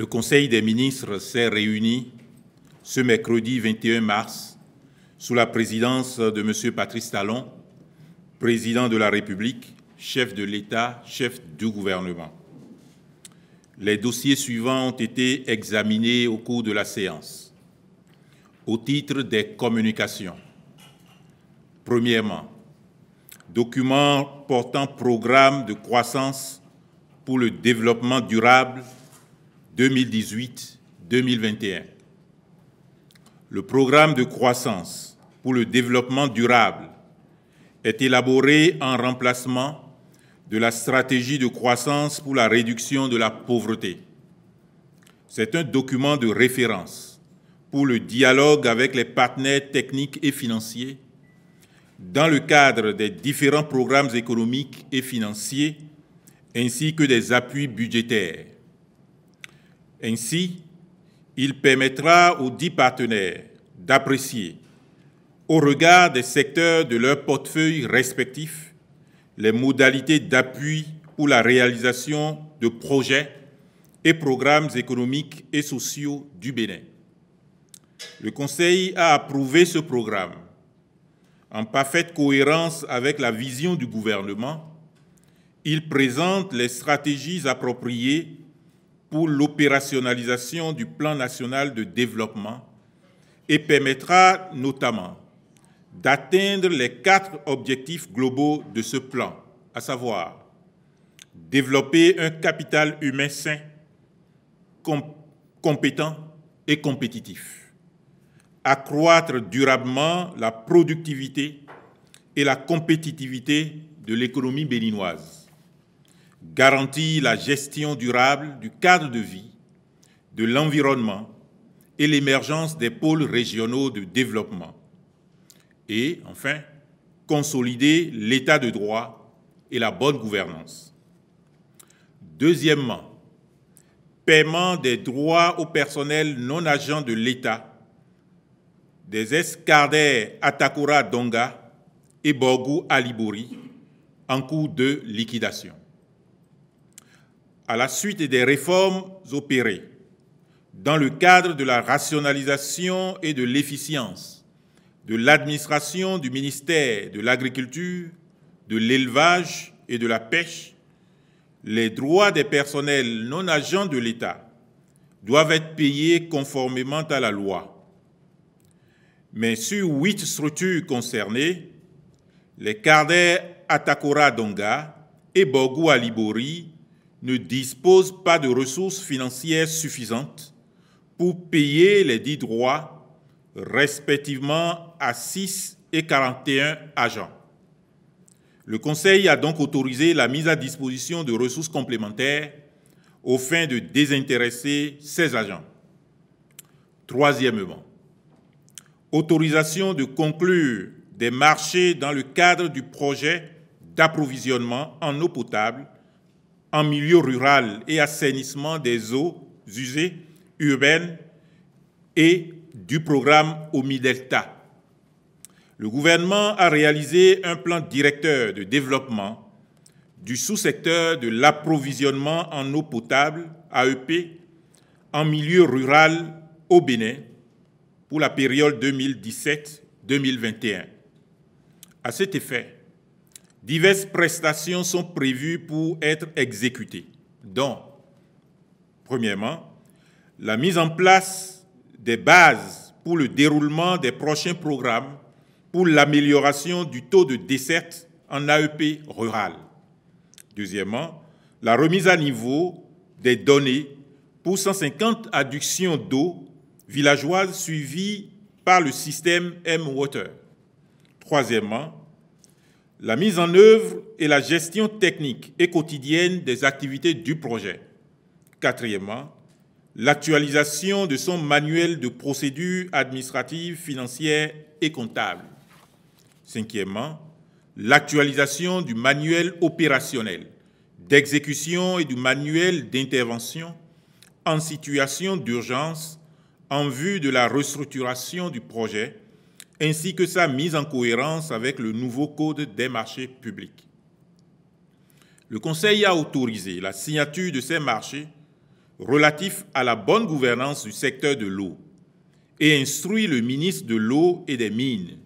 Le Conseil des ministres s'est réuni ce mercredi 21 mars sous la présidence de M. Patrice Talon, président de la République, chef de l'État, chef du gouvernement. Les dossiers suivants ont été examinés au cours de la séance. Au titre des communications, premièrement, document portant programme de croissance pour le développement durable 2018-2021. Le programme de croissance pour le développement durable est élaboré en remplacement de la stratégie de croissance pour la réduction de la pauvreté. C'est un document de référence pour le dialogue avec les partenaires techniques et financiers dans le cadre des différents programmes économiques et financiers ainsi que des appuis budgétaires. Ainsi, il permettra aux 10 partenaires d'apprécier, au regard des secteurs de leur portefeuille respectif, les modalités d'appui pour la réalisation de projets et programmes économiques et sociaux du Bénin. Le Conseil a approuvé ce programme en parfaite cohérence avec la vision du gouvernement. Il présente les stratégies appropriées pour l'opérationnalisation du plan national de développement et permettra notamment d'atteindre les 4 objectifs globaux de ce plan, à savoir développer un capital humain sain, compétent et compétitif, accroître durablement la productivité et la compétitivité de l'économie béninoise, garantir la gestion durable du cadre de vie, de l'environnement et l'émergence des pôles régionaux de développement. Et, enfin, consolider l'état de droit et la bonne gouvernance. Deuxièmement, paiement des droits au personnel non agent de l'État des Escarders Atakora Donga et Borgou Alibori en cours de liquidation. À la suite des réformes opérées dans le cadre de la rationalisation et de l'efficience de l'administration du ministère de l'Agriculture, de l'Élevage et de la Pêche, les droits des personnels non agents de l'État doivent être payés conformément à la loi. Mais sur 8 structures concernées, les Escarders Atakora Donga et Borgou Alibori ne disposent pas de ressources financières suffisantes pour payer les 10 droits, respectivement à 6 et 41 agents. Le Conseil a donc autorisé la mise à disposition de ressources complémentaires aux fins de désintéresser ces agents. Troisièmement, autorisation de conclure des marchés dans le cadre du projet d'approvisionnement en eau potable en milieu rural et assainissement des eaux usées urbaines et du programme OMI-Delta. Le gouvernement a réalisé un plan directeur de développement du sous-secteur de l'approvisionnement en eau potable, AEP, en milieu rural au Bénin pour la période 2017-2021. À cet effet, diverses prestations sont prévues pour être exécutées, dont, premièrement, la mise en place des bases pour le déroulement des prochains programmes pour l'amélioration du taux de desserte en AEP rural. Deuxièmement, la remise à niveau des données pour 150 adductions d'eau villageoises suivies par le système M-Water. Troisièmement, la mise en œuvre et la gestion technique et quotidienne des activités du projet. Quatrièmement, l'actualisation de son manuel de procédures administratives, financières et comptables. Cinquièmement, l'actualisation du manuel opérationnel d'exécution et du manuel d'intervention en situation d'urgence en vue de la restructuration du projet, ainsi que sa mise en cohérence avec le nouveau Code des marchés publics. Le Conseil a autorisé la signature de ces marchés relatif à la bonne gouvernance du secteur de l'eau et instruit le ministre de l'Eau et des Mines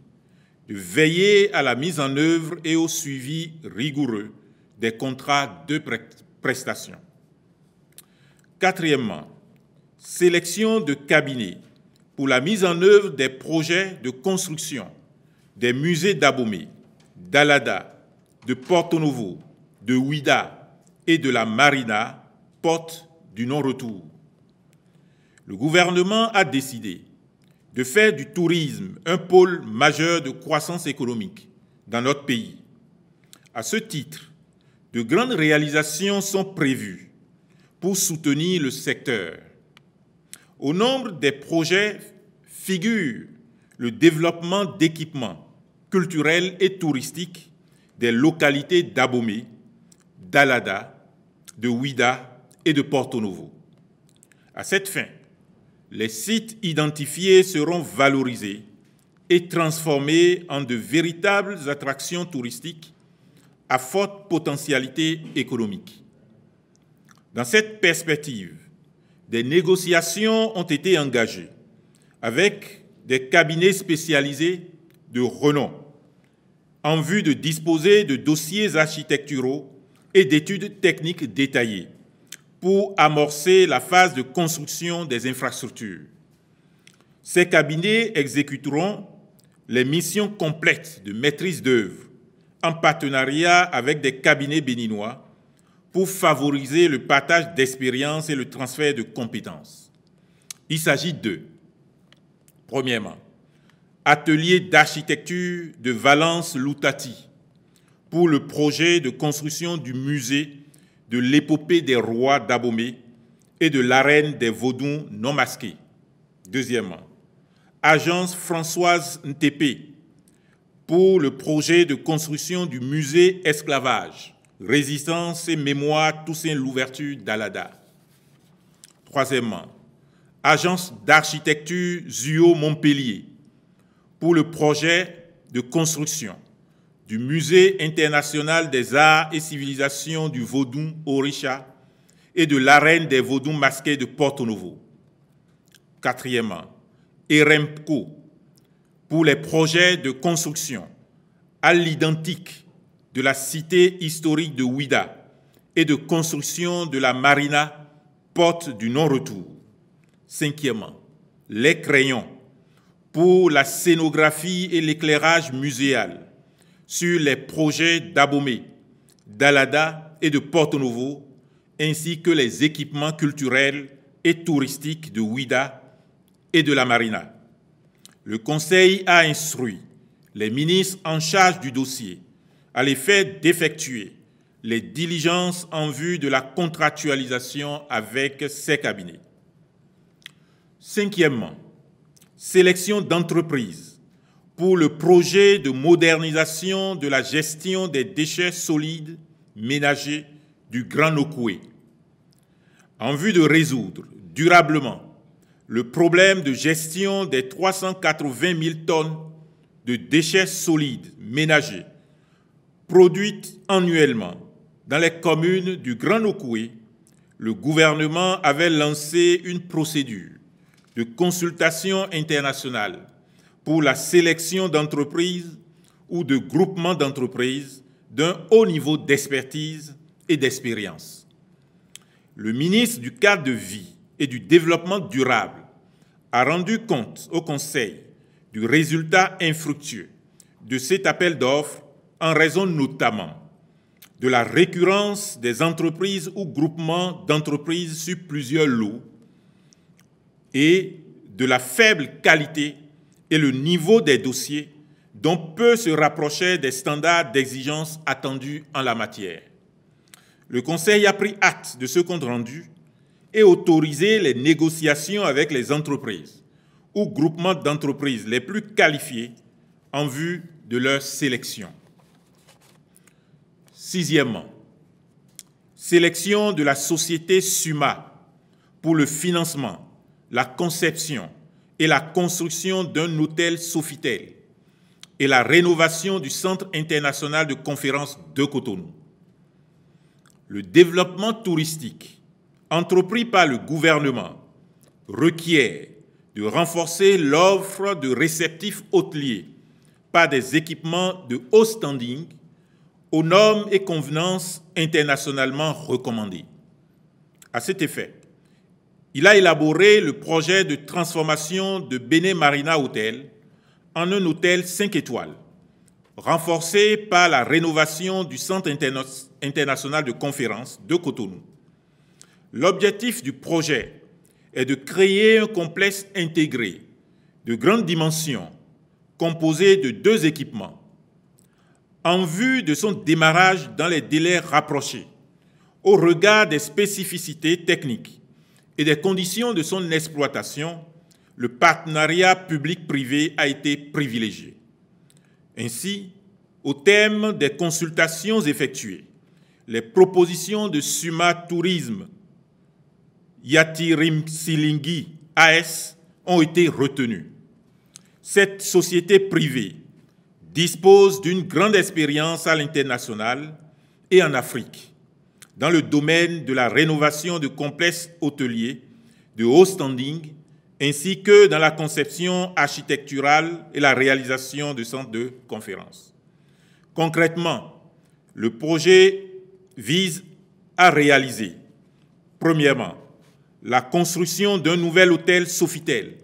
de veiller à la mise en œuvre et au suivi rigoureux des contrats de prestation. Quatrièmement, sélection de cabinets pour la mise en œuvre des projets de construction des musées d'Abomey, d'Alada, de Porto Novo, de Ouida et de la Marina, porte du non-retour. Le gouvernement a décidé de faire du tourisme un pôle majeur de croissance économique dans notre pays. À ce titre, de grandes réalisations sont prévues pour soutenir le secteur. Au nombre des projets figure le développement d'équipements culturels et touristiques des localités d'Abomey, d'Alada, de Ouida et de Porto Novo. À cette fin, les sites identifiés seront valorisés et transformés en de véritables attractions touristiques à forte potentialité économique. Dans cette perspective, des négociations ont été engagées avec des cabinets spécialisés de renom en vue de disposer de dossiers architecturaux et d'études techniques détaillées pour amorcer la phase de construction des infrastructures. Ces cabinets exécuteront les missions complètes de maîtrise d'œuvre en partenariat avec des cabinets béninois pour favoriser le partage d'expériences et le transfert de compétences. Il s'agit de, premièrement, atelier d'architecture de Valence-Loutati pour le projet de construction du musée de l'épopée des rois d'Abomey et de l'arène des Vaudous non masqués. Deuxièmement, agence Françoise Ntépé pour le projet de construction du musée esclavage, résistance et mémoire Toussaint Louverture d'Alada. Troisièmement, agence d'architecture Zuo Montpellier pour le projet de construction du Musée international des arts et civilisations du Vaudou Orisha et de l'arène des Vaudous masqués de Porto Novo. Quatrièmement, EREMCO pour les projets de construction à l'identique de la cité historique de Ouida et de construction de la Marina, porte du non-retour. Cinquièmement, les crayons pour la scénographie et l'éclairage muséal sur les projets d'Abomey, d'Alada et de Porto Novo, ainsi que les équipements culturels et touristiques de Ouida et de la Marina. Le Conseil a instruit les ministres en charge du dossier à l'effet d'effectuer les diligences en vue de la contractualisation avec ces cabinets. Cinquièmement, sélection d'entreprises pour le projet de modernisation de la gestion des déchets solides ménagers du Grand Nokoué, en vue de résoudre durablement le problème de gestion des 380 000 tonnes de déchets solides ménagers produites annuellement dans les communes du Grand Nokoué. Le gouvernement avait lancé une procédure de consultation internationale pour la sélection d'entreprises ou de groupements d'entreprises d'un haut niveau d'expertise et d'expérience. Le ministre du Cadre de vie et du Développement durable a rendu compte au Conseil du résultat infructueux de cet appel d'offres en raison notamment de la récurrence des entreprises ou groupements d'entreprises sur plusieurs lots et de la faible qualité et le niveau des dossiers dont peu se rapprochaient des standards d'exigence attendus en la matière. Le Conseil a pris acte de ce compte rendu et autorisé les négociations avec les entreprises ou groupements d'entreprises les plus qualifiés en vue de leur sélection. Sixièmement, sélection de la société SUMA pour le financement, la conception et la construction d'un hôtel Sofitel et la rénovation du Centre international de conférences de Cotonou. Le développement touristique entrepris par le gouvernement requiert de renforcer l'offre de réceptifs hôteliers par des équipements de haut standing aux normes et convenances internationalement recommandées. À cet effet, il a élaboré le projet de transformation de Bénin Marina Hotel en un hôtel 5 étoiles, renforcé par la rénovation du Centre international de conférences de Cotonou. L'objectif du projet est de créer un complexe intégré de grande dimension composé de 2 équipements en vue de son démarrage dans les délais rapprochés au regard des spécificités techniques et des conditions de son exploitation. Le partenariat public-privé a été privilégié. Ainsi, au terme des consultations effectuées, les propositions de Suma Tourisme Yatirim Silingi AS ont été retenues. Cette société privée dispose d'une grande expérience à l'international et en Afrique, dans le domaine de la rénovation de complexes hôteliers de haut standing, ainsi que dans la conception architecturale et la réalisation de centres de conférences. Concrètement, le projet vise à réaliser, premièrement, la construction d'un nouvel hôtel Sofitel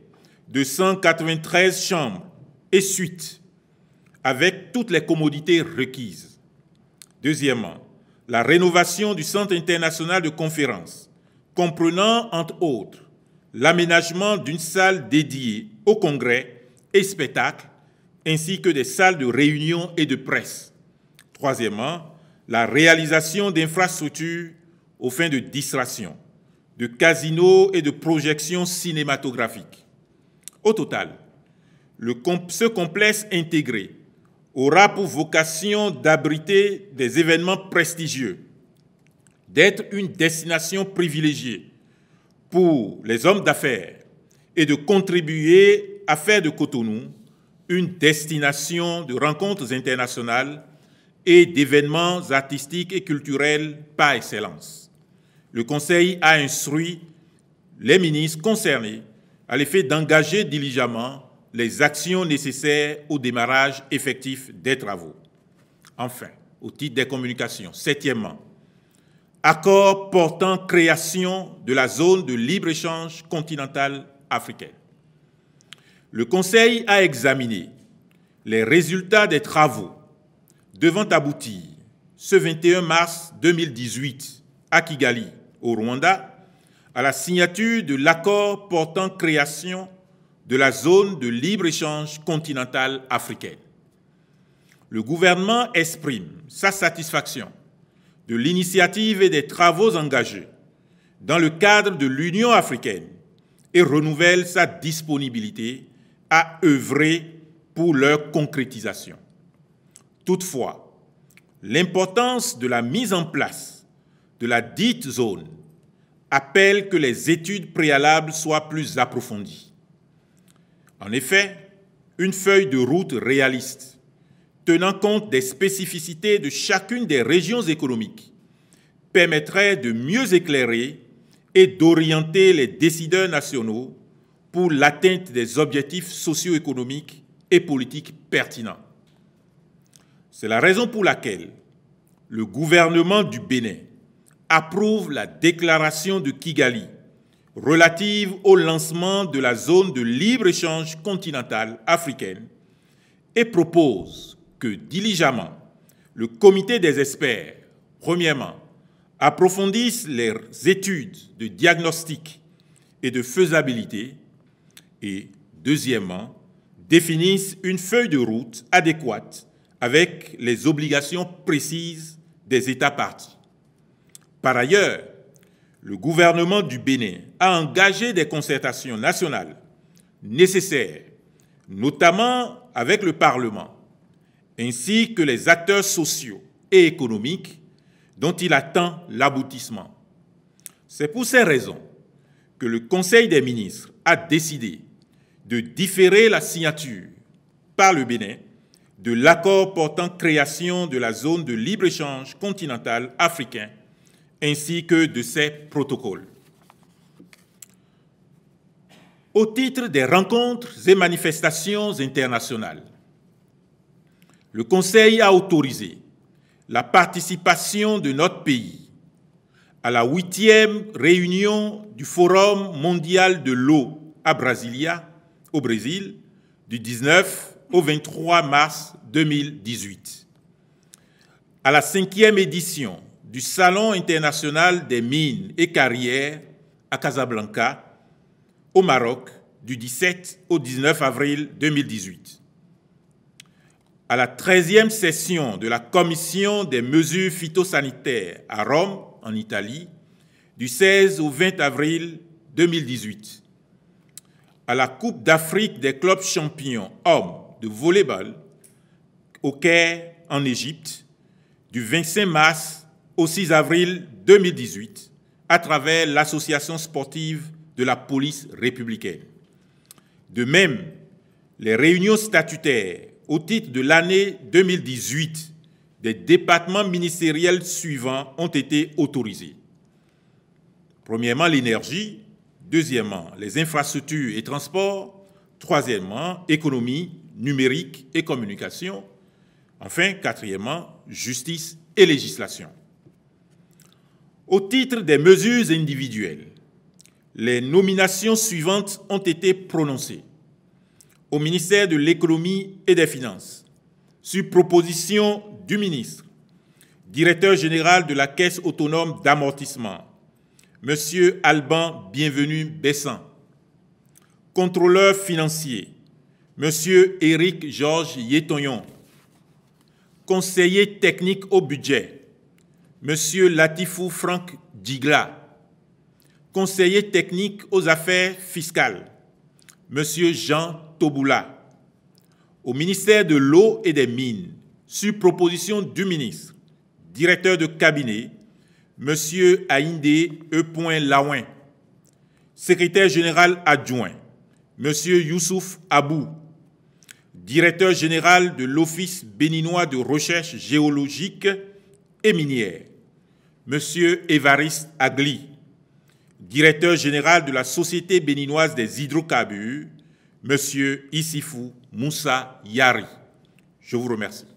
de 193 chambres et suites, avec toutes les commodités requises. Deuxièmement, la rénovation du Centre international de conférences, comprenant, entre autres, l'aménagement d'une salle dédiée aux congrès et spectacles, ainsi que des salles de réunion et de presse. Troisièmement, la réalisation d'infrastructures aux fins de distraction, de casinos et de projections cinématographiques. Au total, ce complexe intégré aura pour vocation d'abriter des événements prestigieux, d'être une destination privilégiée pour les hommes d'affaires et de contribuer à faire de Cotonou une destination de rencontres internationales et d'événements artistiques et culturels par excellence. Le Conseil a instruit les ministres concernés à l'effet d'engager diligemment les actions nécessaires au démarrage effectif des travaux. Enfin, au titre des communications, septièmement, accord portant création de la zone de libre-échange continentale africaine. Le Conseil a examiné les résultats des travaux devant aboutir ce 21 mars 2018 à Kigali, au Rwanda, à la signature de l'accord portant création de la zone de libre-échange continentale africaine. Le gouvernement exprime sa satisfaction de l'initiative et des travaux engagés dans le cadre de l'Union africaine et renouvelle sa disponibilité à œuvrer pour leur concrétisation. Toutefois, l'importance de la mise en place de la dite zone appelle que les études préalables soient plus approfondies. En effet, une feuille de route réaliste, tenant compte des spécificités de chacune des régions économiques, permettrait de mieux éclairer et d'orienter les décideurs nationaux pour l'atteinte des objectifs socio-économiques et politiques pertinents. C'est la raison pour laquelle le gouvernement du Bénin approuve la déclaration de Kigali relative au lancement de la zone de libre-échange continentale africaine et propose que diligemment le comité des experts, premièrement, approfondisse les études de diagnostic et de faisabilité et, deuxièmement, définisse une feuille de route adéquate avec les obligations précises des États parties. Par ailleurs, le gouvernement du Bénin a engagé des concertations nationales nécessaires, notamment avec le Parlement, ainsi que les acteurs sociaux et économiques dont il attend l'aboutissement. C'est pour ces raisons que le Conseil des ministres a décidé de différer la signature par le Bénin de l'accord portant création de la zone de libre-échange continentale africain ainsi que de ses protocoles. Au titre des rencontres et manifestations internationales, le Conseil a autorisé la participation de notre pays à la 8e réunion du Forum mondial de l'eau à Brasilia, au Brésil, du 19 au 23 mars 2018, à la 5e édition du Salon international des mines et carrières à Casablanca, au Maroc, du 17 au 19 avril 2018, à la 13e session de la Commission des mesures phytosanitaires à Rome, en Italie, du 16 au 20 avril 2018, à la Coupe d'Afrique des clubs champions hommes de volleyball au Caire, en Égypte, du 25 mars au 6 avril 2018, à travers l'Association sportive de la police républicaine. De même, les réunions statutaires au titre de l'année 2018 des départements ministériels suivants ont été autorisés. Premièrement, l'énergie. Deuxièmement, les infrastructures et transports. Troisièmement, économie, numérique et communication. Enfin, quatrièmement, justice et législation. Au titre des mesures individuelles, les nominations suivantes ont été prononcées. Au ministère de l'Économie et des Finances, sur proposition du ministre, directeur général de la Caisse autonome d'amortissement, M. Alban Bienvenu Bessan, contrôleur financier, M. Éric Georges Yétoyon, conseiller technique au budget, M. Latifou Franck Digla, conseiller technique aux affaires fiscales, M. Jean Toboula. Au ministère de l'Eau et des Mines, sur proposition du ministre, directeur de cabinet, M. Aïnde E. Laouin, secrétaire général adjoint, M. Youssouf Abou, directeur général de l'Office béninois de recherche géologique et minière, M. Évariste Agli, directeur général de la Société béninoise des hydrocarbures, M. Issifou Moussa Yari. Je vous remercie.